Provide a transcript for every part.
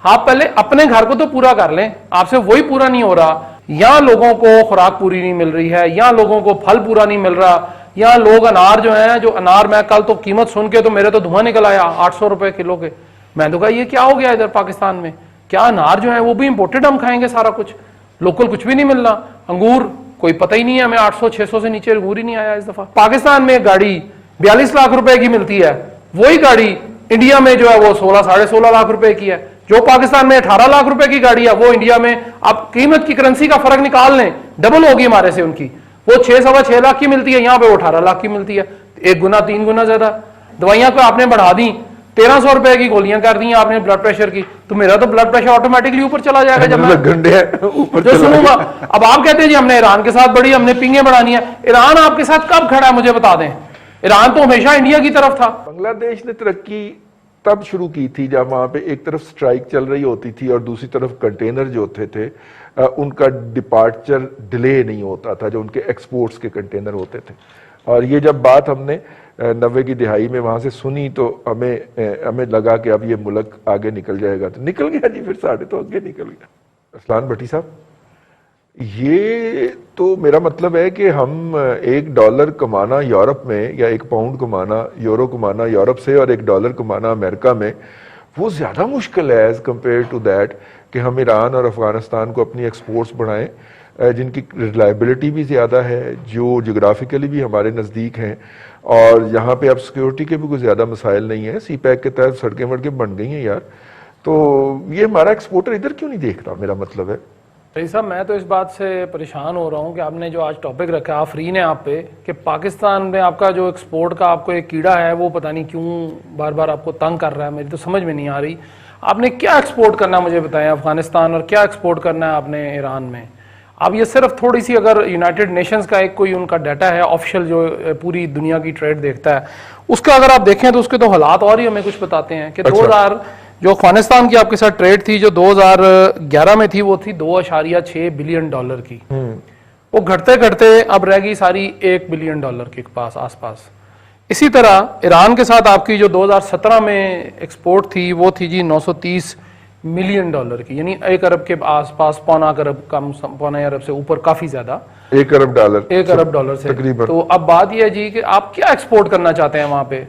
آپ پہلے اپنے گھر کو تو پورا کر لیں, آپ سے وہی پورا نہیں ہو رہا. یہاں لوگوں کو خوراک پوری نہیں مل رہی ہے, یہاں لوگوں کو پھل پورا نہیں مل رہا, یہاں لوگ انار جو ہیں, جو انار میں کل تو قیمت سن کے تو میرے تو دھواں نکل آیا 800 روپے کلو کے. میں تو کہا یہ کیا ہو گیا ادھر پاکستان میں, کیا انار جو ہے وہ بھی امپورٹڈ ہم کھائیں گے سارا کچھ, لوکل کچھ بھی نہیں مل رہا. انگور کوئی پتہ ہی نہیں ہے, ہمیں 800-600 سے نیچے انگور ہی نہیں آیا اس دفعہ. پاکستان میں گاڑی 42 لاکھ روپے کی ملتی ہے, وہی گاڑی انڈیا میں جو ہے وہ 16-16.5 لاکھ روپے کی ہے. جو پاکستان میں 18 لاکھ روپے کی گاڑی ہے وہ انڈیا میں, آپ قیمت کی کرنسی کا فرق نکال لیں, ڈبل ہوگی ہمارے سے ان کی. وہ 6-6.25 لاکھ کی ملتی ہے, یہاں پہ وہ 18 لاکھ کی ملتی ہے, 1 گنا 3 گنا زیادہ. دوائیاں کو آپ نے بڑھا دی, 1300 روپے کی گولیاں کر دی آپ نے بلڈ پریشر کی, تو میرا تو بلڈ پریشر آٹومیٹکلی اوپر چلا جائے گا جب میں جو سنوں گا. اب آپ کہتے ہیں جی ہم نے ایران کے ساتھ بڑی ہم نے پنگیں بڑھانی ہے. ایران آپ کے ساتھ کب کھڑا ہے مجھے بتا دیں, ایران تو ہمیشہ انڈیا کی طرف تھا. بنگلہ دیش نے ترقی تب شروع کی تھی جب وہاں پہ ایک طرف سٹرائک چل رہی ہوتی تھی اور دوسری طرف کنٹینر جو ہوتے تھے ان کا ڈپارچر ڈیلے نہیں ہوتا تھا, جو ان کے ایکسپورٹس کے کنٹینر ہوتے تھے. اور یہ جب بات ہم نے 90 کی دہائی میں وہاں سے سنی تو ہمیں لگا کہ اب یہ ملک آگے نکل جائے گا, تو نکل گیا جی, پھر ساڑھے تو آگے نکل گیا. ارسلان بھٹی صاحب, یہ تو میرا مطلب ہے کہ ہم $1 کمانا یورپ میں یا £1 کمانا یورو کمانا یورپ سے اور $1 کمانا امریکہ میں, وہ زیادہ مشکل ہے ایز کمپیئر ٹو دیٹ کہ ہم ایران اور افغانستان کو اپنی ایکسپورٹس بڑھائیں جن کی ریلائبلٹی بھی زیادہ ہے, جو جغرافیکلی بھی ہمارے نزدیک ہیں, اور یہاں پہ اب سیکیورٹی کے بھی کوئی زیادہ مسائل نہیں ہیں. سی پیک کے تحت سڑکیں وڑکیں بن گئی ہیں یار, تو یہ ہمارا ایکسپورٹر ادھر کیوں نہیں دیکھ رہا, میرا مطلب ہے. رئیس صاحب میں تو اس بات سے پریشان ہو رہا ہوں کہ آپ نے جو آج ٹاپک رکھا ہے آفرین ہے آپ پہ, کہ پاکستان میں آپ کا جو ایکسپورٹ کا آپ کو ایک کیڑا ہے وہ پتہ نہیں کیوں بار بار آپ کو تنگ کر رہا ہے, میری تو سمجھ میں نہیں آ رہی. آپ نے کیا ایکسپورٹ کرنا ہے مجھے بتائیں افغانستان, اور کیا ایکسپورٹ کرنا ہے آپ نے ایران میں. اب یہ صرف تھوڑی سی اگر یونائٹڈ نیشنز کا ایک کوئی ان کا ڈیٹا ہے آفیشیل جو پوری دنیا کی ٹریڈ دیکھتا ہے, اس کا اگر آپ دیکھیں تو اس کے تو حالات اور ہی ہمیں کچھ بتاتے ہیں کہ 2000 جو افغانستان کی آپ کے ساتھ ٹریڈ تھی جو 2011 میں تھی وہ تھی $2.6 بلین کی, وہ گھٹتے گھٹتے اب رہ گئی ساری $1 بلین کے پاس آس پاس. اسی طرح ایران کے ساتھ آپ کی جو 2017 میں ایکسپورٹ تھی وہ تھی جی $930 ملین کی, یعنی 1 ارب کے آس پاس, پونا ارب سے اوپر, کافی زیادہ, $1 ارب سے تقریباً. تو اب بات یہ ہے جی کہ آپ کیا ایکسپورٹ کرنا چاہتے ہیں وہاں پہ,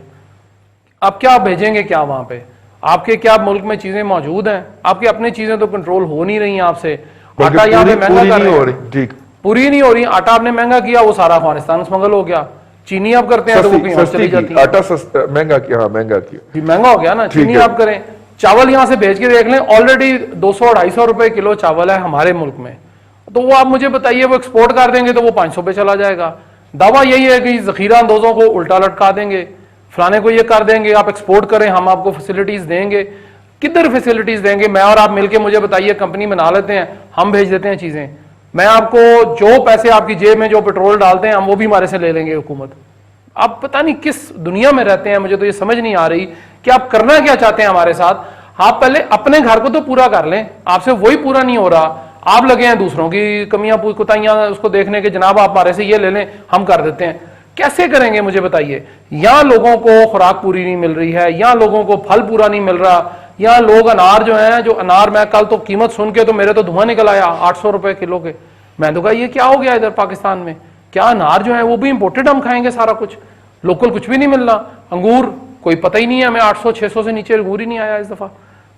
آپ کیا بھیجیں گے کیا وہاں پہ, آپ کے کیا ملک میں چیزیں موجود ہیں, آپ کی اپنی چیزیں تو کنٹرول ہو نہیں رہی ہیں آپ سے. آٹا یہاں پہ مہنگا کر رہے ہیں, پوری نہیں ہو رہی, آٹا آپ نے مہنگا کیا وہ سارا افغانستان اسمگل ہو گیا. چینی آپ کرتے ہیں تو وہ کہیں اور چلی جاتی ہے, آٹا سستا مہنگا کیا, مہنگا کیا جی, مہنگا ہو گیا نا. چینی آپ کریں, چاول یہاں سے بھیج کے دیکھ لیں, آلریڈی 200-250 روپے کلو چاول ہے ہمارے ملک میں, تو وہ آپ مجھے بتائیے وہ ایکسپورٹ کر دیں گے تو وہ 500 پہ چلا جائے گا. دعویٰ یہی ہے کہ ذخیرہ اندوزوں کو الٹا لٹکا دیں گے, فلانے کو یہ کر دیں گے, آپ ایکسپورٹ کریں, ہم آپ کو فیسلٹیز دیں گے. کدھر فیسلٹیز دیں گے, میں اور آپ مل کے مجھے بتائیے, کمپنی بنا لیتے ہیں, ہم بھیج دیتے ہیں چیزیں, میں آپ کو جو پیسے آپ کی جیب میں جو پیٹرول ڈالتے ہیں ہم وہ بھی ہمارے سے لے لیں گے حکومت. آپ پتہ نہیں کس دنیا میں رہتے ہیں, مجھے تو یہ سمجھ نہیں آ رہی کہ آپ کرنا کیا چاہتے ہیں ہمارے ساتھ. آپ پہلے اپنے گھر کو تو پورا کر لیں, آپ سے وہی پورا نہیں ہو رہا, آپ لگے ہیں دوسروں کی کمیاں کوتاہیاں اس کو دیکھنے کے, جناب آپ ہمارے سے یہ لے لیں ہم کر دیتے ہیں. کیسے کریں گے مجھے بتائیے. یہاں لوگوں کو خوراک پوری نہیں مل رہی ہے, یہاں لوگوں کو پھل پورا نہیں مل رہا, یہاں لوگ انار جو ہیں, جو انار میں کل تو قیمت سن کے تو میرے تو دھواں نکل آیا 800 روپے کلو کے. میں تو کہا یہ کیا ہو گیا ادھر پاکستان میں, کیا انار جو ہے وہ بھی امپورٹڈ ہم کھائیں گے سارا کچھ, لوکل کچھ بھی نہیں مل رہا. انگور کوئی پتہ ہی نہیں ہے, ہمیں 800-600 سے نیچے انگور ہی نہیں آیا اس دفعہ,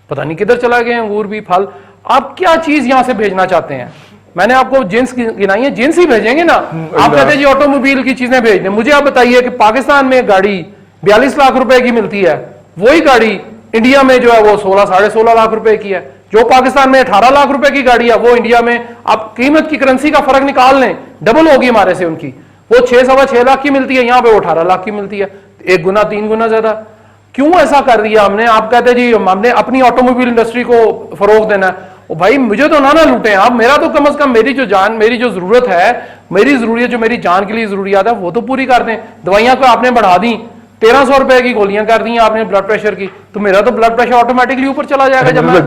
پتہ نہیں کدھر چلا گئے انگور بھی, پھل. آپ کیا چیز یہاں سے بھیجنا چاہتے ہیں. میں نے آپ کو جنس گنائی ہے, جنس ہی بھیجیں گے نا. آپ کہتے ہیں جی آٹو موبائل کی چیزیں بھیج دیں. مجھے آپ بتائیے کہ پاکستان میں گاڑی 42 لاکھ روپے کی ملتی ہے, وہی گاڑی انڈیا میں جو ہے وہ 16-16.5 لاکھ روپے کی ہے. جو پاکستان میں 18 لاکھ روپے کی گاڑی ہے وہ انڈیا میں, آپ قیمت کی کرنسی کا فرق نکال لیں, ڈبل ہوگی ہمارے سے ان کی. وہ 6-6.25 لاکھ کی ملتی ہے, یہاں پہ وہ 18 لاکھ کی ملتی ہے, 1 گنا 3 گنا زیادہ. کیوں ایسا کر دیا ہم نے. آپ کہتے جی ہم نے اپنی آٹو موبائل انڈسٹری کو فروغ دینا ہے. بھائی مجھے تو نہ لوٹیں آپ, میرا تو کم از کم میری جو جان, میری جو ضرورت ہے, میری ضروریت جو میری جان کے لیے ضروریات ہے وہ تو پوری کر دیں. دوائیاں کو آپ نے بڑھا دی, 1300 روپے کی گولیاں کر دی آپ نے بلڈ پریشر کی, تو میرا تو بلڈ پریشر آٹومیٹکلی اوپر چلا جائے گا جب میں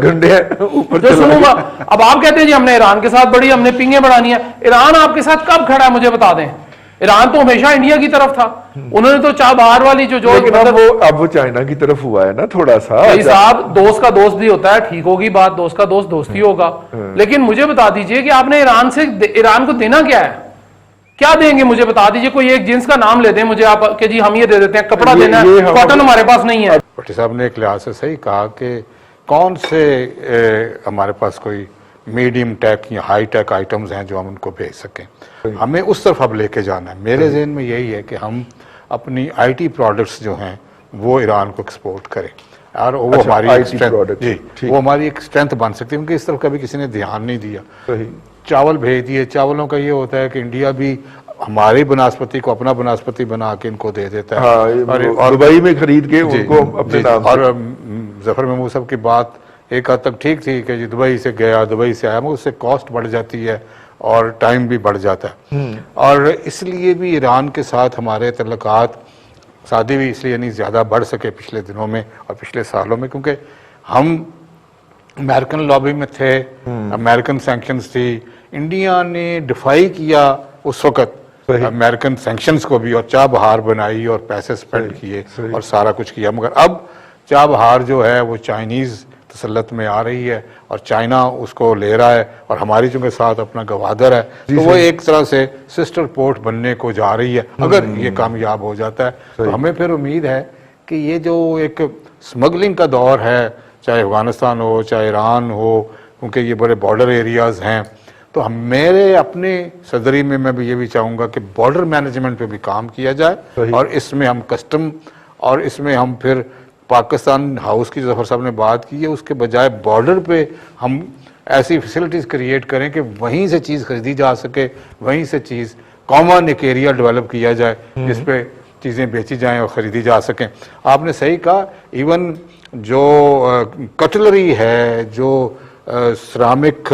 جو سنوں گا. اب آپ کہتے ہیں جی ہم نے ایران کے ساتھ بڑی ہم نے پنگیں بڑھانی ہے. ایران آپ کے ساتھ کب کھڑا ہے مجھے بتا دیں. ایران تو ہمیشہ انڈیا کی طرف تھا. उन्होंने तो चाबहार वाली जो लेकिन अब वो चाइना की तरफ हुआ है ना थोड़ा सा। भाई साहब, दोस्त का दोस्त भी होता है, ठीक होगी बात, दोस्त का दोस्त दोस्ती होगा, लेकिन मुझे बता दीजिए कि आपने ईरान को देना क्या है, क्या देंगे मुझे बता दीजिए। कोई एक जिन्स का नाम ले दें मुझे आप कि जी हम ये दे देते हैं, कपड़ा देना है, कॉटन हमारे पास नहीं है। भट्टी साहब ने एक लिहाज से सही कहा कि कौन से हमारे पास कोई मीडियम टेक या हाई टेक आइटम्स हैं जो हम उनको भेज सकें, हमें उस तरफ अब लेके जाना है। मेरे ज़हन में यही है कि हम अपनी आईटी प्रोडक्ट्स जो हैं वो ईरान को एक्सपोर्ट करें, और वो हमारी वो हमारी एक स्ट्रेंथ बन सकती है, क्योंकि इस तरफ कभी किसी ने ध्यान नहीं दिया। चावल भेज दिए, चावलों का ये होता है कि इंडिया भी हमारी बनास्पति को अपना बनास्पति बना के इनको दे देता है, और दुबई में खरीद के उनको अपने नाम। और जफर महमूद साहब की बात एक हद तक ठीक थी कि जी दुबई से गया, दुबई से आया, मगर उससे कॉस्ट बढ़ जाती है और टाइम भी बढ़ जाता है। और इसलिए भी ईरान के साथ हमारे तल्लुकात शादी भी इसलिए नहीं ज़्यादा बढ़ सके पिछले दिनों में और पिछले सालों में, क्योंकि हम अमेरिकन लॉबी में थे, अमेरिकन सैंक्शंस थी, इंडिया ने डिफाई किया उस वक्त अमेरिकन सैंक्शंस को भी, और चाबहार बनाई और पैसे स्पेंड किए और सारा कुछ किया। मगर अब चाबहार जो है वो चाइनीज़ तसल्लत में आ रही है और चाइना उसको ले रहा है, और हमारी चूंकि साथ अपना गवादर है तो वो एक तरह से सिस्टर पोर्ट बनने को जा रही है। अगर ये कामयाब हो जाता है तो हमें फिर उम्मीद है कि ये जो एक स्मगलिंग का दौर है, चाहे अफगानिस्तान हो चाहे ईरान हो, क्योंकि ये बड़े बॉर्डर एरियाज हैं, तो मेरे अपने सदरी में मैं भी ये भी चाहूँगा कि बॉर्डर मैनेजमेंट पे भी काम किया जाए, और इसमें हम कस्टम और इसमें हम फिर पाकिस्तान हाउस की जफर साहब ने बात की है, उसके बजाय बॉर्डर पे हम ऐसी फैसिलिटीज़ क्रिएट करें कि वहीं से चीज़ खरीदी जा सके, वहीं से चीज़ कॉमन एक एरिया डेवलप किया जाए जिस पे चीज़ें बेची जाएं और ख़रीदी जा सकें। आपने सही कहा, इवन जो कटलरी है, जो सिरामिक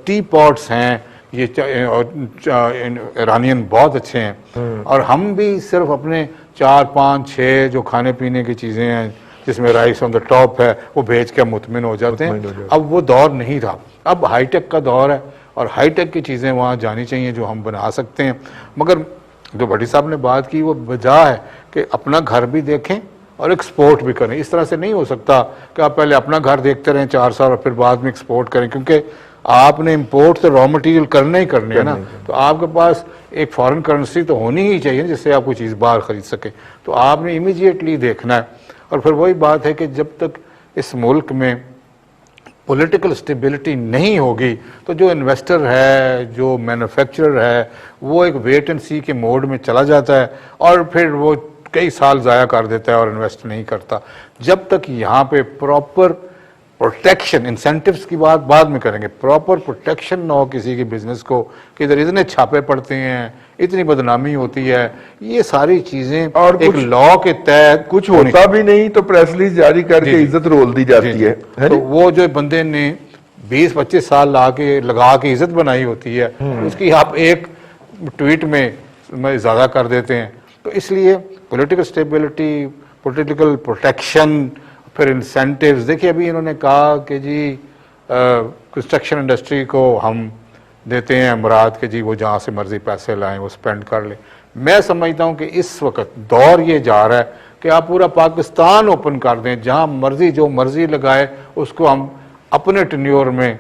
टी पॉट्स हैं, ये ईरानियन बहुत अच्छे हैं, और हम भी सिर्फ अपने 4, 5, 6 जो खाने पीने की चीज़ें हैं जिसमें राइस ऑन द टॉप है वो बेच के मुतमिन हो जाते हैं। अब वो दौर नहीं रहा, अब हाईटेक का दौर है, और हाईटेक की चीज़ें वहाँ जानी चाहिए जो हम बना सकते हैं। मगर जो भट्टी साहब ने बात की वो वजह है कि अपना घर भी देखें और एक्सपोर्ट भी करें। इस तरह से नहीं हो सकता कि आप पहले अपना घर देखते रहें 4 साल और फिर बाद में एक्सपोर्ट करें, क्योंकि आपने इंपोर्ट तो रॉ मटेरियल करने ही करने हैं ना, तो आपके पास एक फॉरेन करेंसी तो होनी ही चाहिए जिससे आप कोई चीज़ बाहर खरीद सके। तो आपने इमीडिएटली देखना है। और फिर वही बात है कि जब तक इस मुल्क में पॉलिटिकल स्टेबिलिटी नहीं होगी तो जो इन्वेस्टर है, जो मैन्युफैक्चरर है, वो एक वेट एंड सी के मोड में चला जाता है और फिर वो कई साल ज़ाया कर देता है और इन्वेस्ट नहीं करता। जब तक यहाँ पे प्रॉपर प्रोटेक्शन, इंसेंटिव्स की बात बाद में करेंगे, प्रॉपर प्रोटेक्शन ना हो किसी की बिजनेस को, कि इधर इतने छापे पड़ते हैं, इतनी बदनामी होती है, ये सारी चीजें और एक लॉ के तहत कुछ होता भी नहीं तो प्रेस रिलीज जारी करके इज्जत रोल दी जाती है। तो वो जो बंदे ने 20-25 साल लगा के इज्जत बनाई होती है, उसकी आप एक ट्वीट में ज्यादा कर देते हैं। तो इसलिए पॉलिटिकल स्टेबिलिटी, पॉलिटिकल प्रोटेक्शन, फिर इंसेंटिव्स। देखिए अभी इन्होंने कहा कि जी कंस्ट्रक्शन इंडस्ट्री को हम देते हैं मुराद के जी वो जहाँ से मर्जी पैसे लाएं वो स्पेंड कर लें। मैं समझता हूँ कि इस वक्त दौर ये जा रहा है कि आप पूरा पाकिस्तान ओपन कर दें, जहाँ मर्जी जो मर्जी लगाए उसको हम अपने टेन्योर में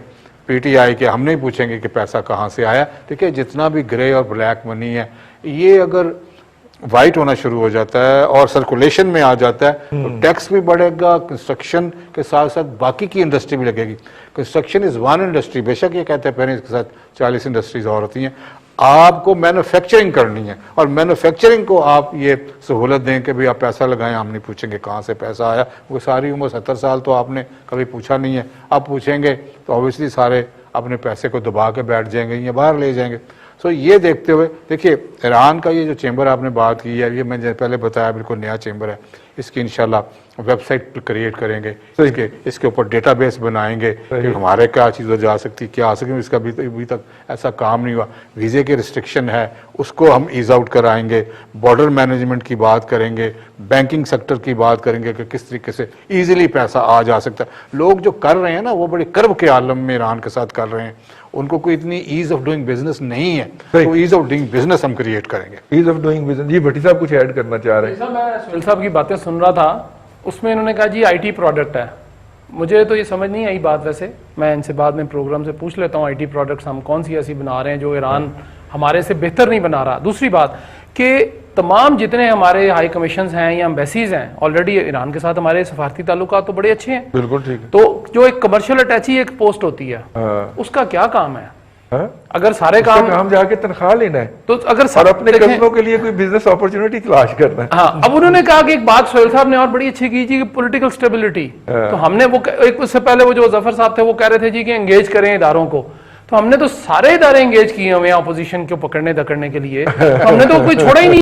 पीटीआई के हम नहीं पूछेंगे कि पैसा कहाँ से आया। देखिए जितना भी ग्रे और ब्लैक मनी है ये अगर वाइट होना शुरू हो जाता है और सर्कुलेशन में आ जाता है तो टैक्स भी बढ़ेगा, कंस्ट्रक्शन के साथ साथ बाकी की इंडस्ट्री भी लगेगी। कंस्ट्रक्शन इज वन इंडस्ट्री, बेशक ये कहते हैं पहले इसके साथ 40 इंडस्ट्रीज और होती हैं। आपको मैन्युफैक्चरिंग करनी है और मैन्युफैक्चरिंग को आप ये सहूलत दें कि भाई आप पैसा लगाएं, हम नहीं पूछेंगे कहाँ से पैसा आया। वो सारी उम्र 70 साल तो आपने कभी पूछा नहीं है, आप पूछेंगे तो ऑब्वियसली सारे अपने पैसे को दबा के बैठ जाएंगे या बाहर ले जाएंगे। सो ये देखते हुए देखिए ईरान का ये जो चेंबर आपने बात की है, ये मैंने पहले बताया बिल्कुल नया चेंबर है। इसकी इंशाल्लाह वेबसाइट क्रिएट करेंगे, इसके ऊपर डेटाबेस बनाएंगे कि हमारे क्या चीज़ें जा सकती क्या आ सकती। इसका अभी तक ऐसा काम नहीं हुआ। वीज़े की रिस्ट्रिक्शन है उसको हम ईज आउट कराएंगे, बॉर्डर मैनेजमेंट की बात करेंगे, बैंकिंग सेक्टर की बात करेंगे कि किस तरीके से ईजिली पैसा आ जा सकता है। लोग जो कर रहे हैं ना वो बड़े कर्ब के आलम में ईरान के साथ कर रहे हैं उनको कोई इतनी ईज ऑफ डूइंग बिजनेस नहीं है, सही। तो ईज ऑफ डूइंग बिजनेस हम क्रिएट करेंगे। ईज ऑफ डूइंग बिजनेस, जी भट्टी साहब कुछ ऐड करना चाह रहे हैं? साहब मैं सुहेल साहब की बातें सुन रहा था, उसमें इन्होंने कहा जी आईटी प्रोडक्ट है। मुझे तो ये समझ नहीं आई बात, वैसे मैं इनसे बाद में प्रोग्राम से पूछ लेता हूँ आईटी प्रोडक्ट्स हम कौन सी ऐसी बना रहे हैं जो ईरान हमारे से बेहतर नहीं बना रहा। दूसरी बात कि तमाम जितने हमारे हाई कमीशन हैं या एम्बेसीज हैं, ऑलरेडी ईरान के साथ हमारे सफारती ताल्लुकात तो बड़े अच्छे हैं। बिल्कुल ठीक है। तो जो एक कमर्शियल अटैची एक पोस्ट होती है, हाँ। उसका क्या काम है? हाँ? अगर सारे उसका काम काम जाके तनख्वाह लेना है तो अगर और अपने देखें- कस्टमरों के लिए कोई बिजनेस अपॉर्चुनिटी तलाश करना है। हाँ, अब उन्होंने कहा कि एक बात सोहेल साहब ने और बड़ी अच्छी की जी, पॉलिटिकल स्टेबिलिटी। तो हमने वो एक उससे पहले वो जो जफर साहब थे वो कह रहे थे जी कि एंगेज करें इदारों को, तो हमने तो सारे इदारे एंगेज किए हुए हैं अपोजिशन को पकड़ने दकड़ने के लिए, तो हमने तो कोई छोड़ा ही नहीं।